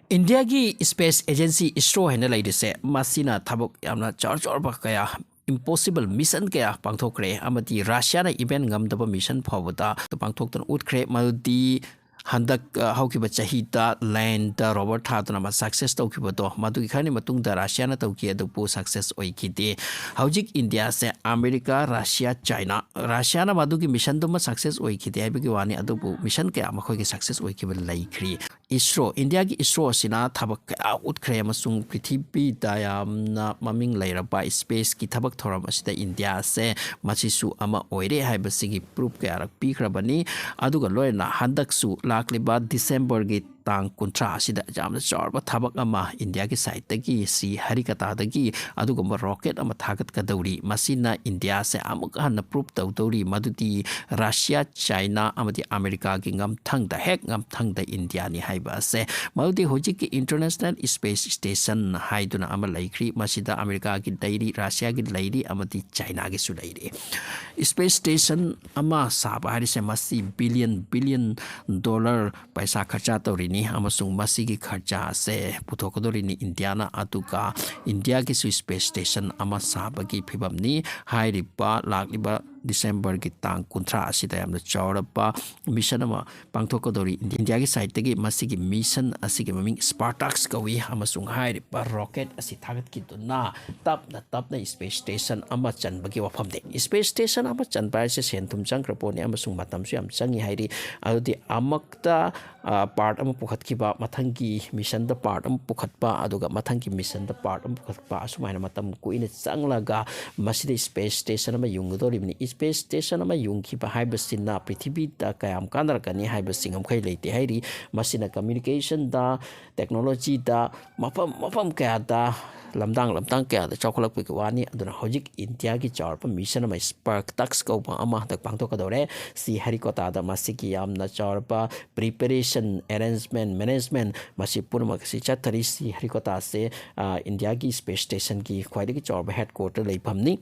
India ki Space Agency ISRO haina laidise masina thabok yamna char kaya impossible mission kaya pangthokre amati Russia na event ngamdaba mission phawada pangthoktan utkre maldi handak haukiba chahita land robert thadna ma success tawkiba to madu khani matung da Russia na tawki adu success oikide haujik India se America Russia China Russia na madu ki mission dum success oikide abigi wani adu mission kaya ma khoi ki success oikiba laikri ISRO India ki ISRO sina thabak kaya utkre amasung prithibi dayamna maming lairaba space ki thabak thoram asida India se masisu ama oire haibasigi proof kaya rak pikhrabani aduga loina handaksu lakliba December ki tang kuntra asida jamna charba thabak ama India ki side tagi si harikata dagi adugamba rocket ama thagat kadauri masina India se amuk hanna proof tawdori madudi Russia China amati America ki ngam thang da hek ngam thang da India ni haiba se madudi hojik ki international space station haiduna ama laikri masida America ki dairi Russia ki lairi amati China ki su lairi space station ama saba hari se masi billion dollar paisa kharcha tawrini amasung masigi kharcha se puthokadori ni India na atuka India ki space station ama sabagi phibam ni hairiba lakliba December ki tang kuntra asida yamna chawrapa mission ama pangthokadori India ki side tagi masigi mission asigi maming Spartax kawi amasung hairiba rocket asi thagat ki tuna tapna space station ama chanbagi wafam de space station ama chanba se sentum changkraponi amasung matam su yam changi hairi adudi amakta part ama pukhatkiba mathangi mission da part ama pukhatpa aduga mathangi mission da part ama pukhatpa asumaina matam kuina changlaga masida space station ama yungdori ni space station ama yungkiba haibasina prithibi da kayam kanarkani haibasingam khai leite hairi masina communication da technology da mapam kaya da lamdang kaya da chokolak pi wani aduna hojik India ki charpa mission ama spark tax ko ama dak pangthokadore si harikota da masiki yamna charpa preparation arrangement management masi purma si chathari si harikota se India ki space station ki khwaidi ki charpa headquarter leiphamni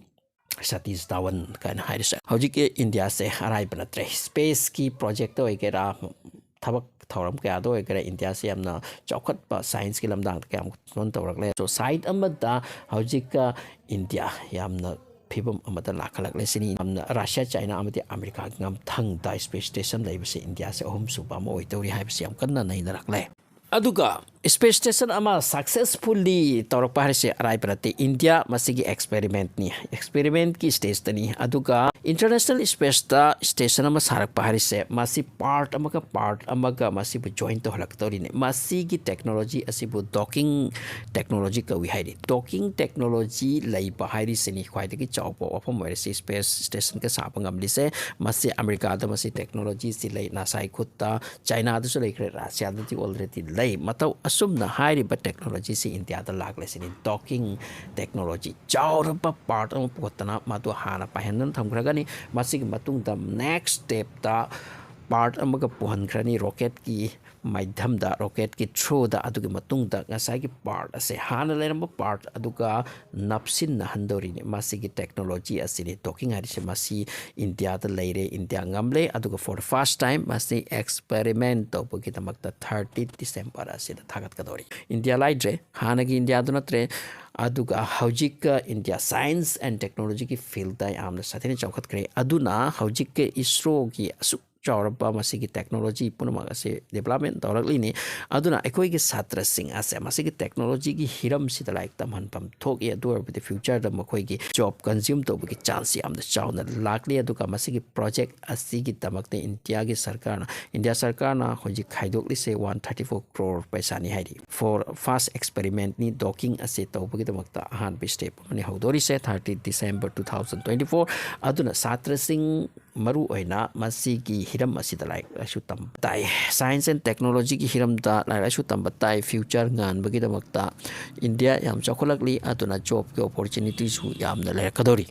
Satish Dhawan kan hairisa hojik India se arai banatre space ki project to ekera thabak thoram kaya do ekera India se amna chokhat pa science ki lamdang kaya mon tawrakle so side amada hojik India yamna phibam amada lakhalak lesini amna Russia China amati America ngam thang da space station leibase India se ohum suba mo oitori haibase am kanna nei narakle aduga space station ama successfully tawrak parise arai prate India masigi experiment ki stage tani aduga international space station ama sarak parise masi part amaga masi bu join to halak tori ne masigi technology asibu docking technology ka wi hairi docking technology lai bahari sini khwai de ki chawpo wafam wari space station ka sapangam lise masi America da masi technology si lai nasai khutta China da so lai Russia da ti already lai matau asumna hairi ba technology si India da lagle sini docking technology chawrapa part am potana matu hana pahenan thamgragani masig matung da next step da part amaga puhan khrani rocket ki maidham da rocket ki through da adugi matung da ngasai ki part ase hana leramba part aduga napsin na handori ne masigi technology asini talking hari se masi India da leire India ngamle aduga for the first time masi experiment to bugi tamakta 30 December ase da thagat kadori India laidre hana gi India du natre aduga haujik India science and technology ki field da amna sathini chawkhat kre aduna haujik ke ISRO ki asu chawrapa masigi technology punama ase development tawrakli ni aduna ekoi ki satra sing ase masigi technology ki hiram sida like tamhan pam thok e dur with the future da makoi ki job consume to ki chance am da chawna lakli aduga masigi project asigi tamakte India sarkar na hoji khaidok li se 134 crore paisa ni hairi for first experiment ni docking ase to ki tamakta han bi step ani hodori se 30 December 2024 aduna satra sing maru oina masigi hiram asida like asu tamtai science and technology ki hiram da like asu tambatai future ngan bagi damakta India yam chokholakli aduna job ki opportunities hu yam na lekadori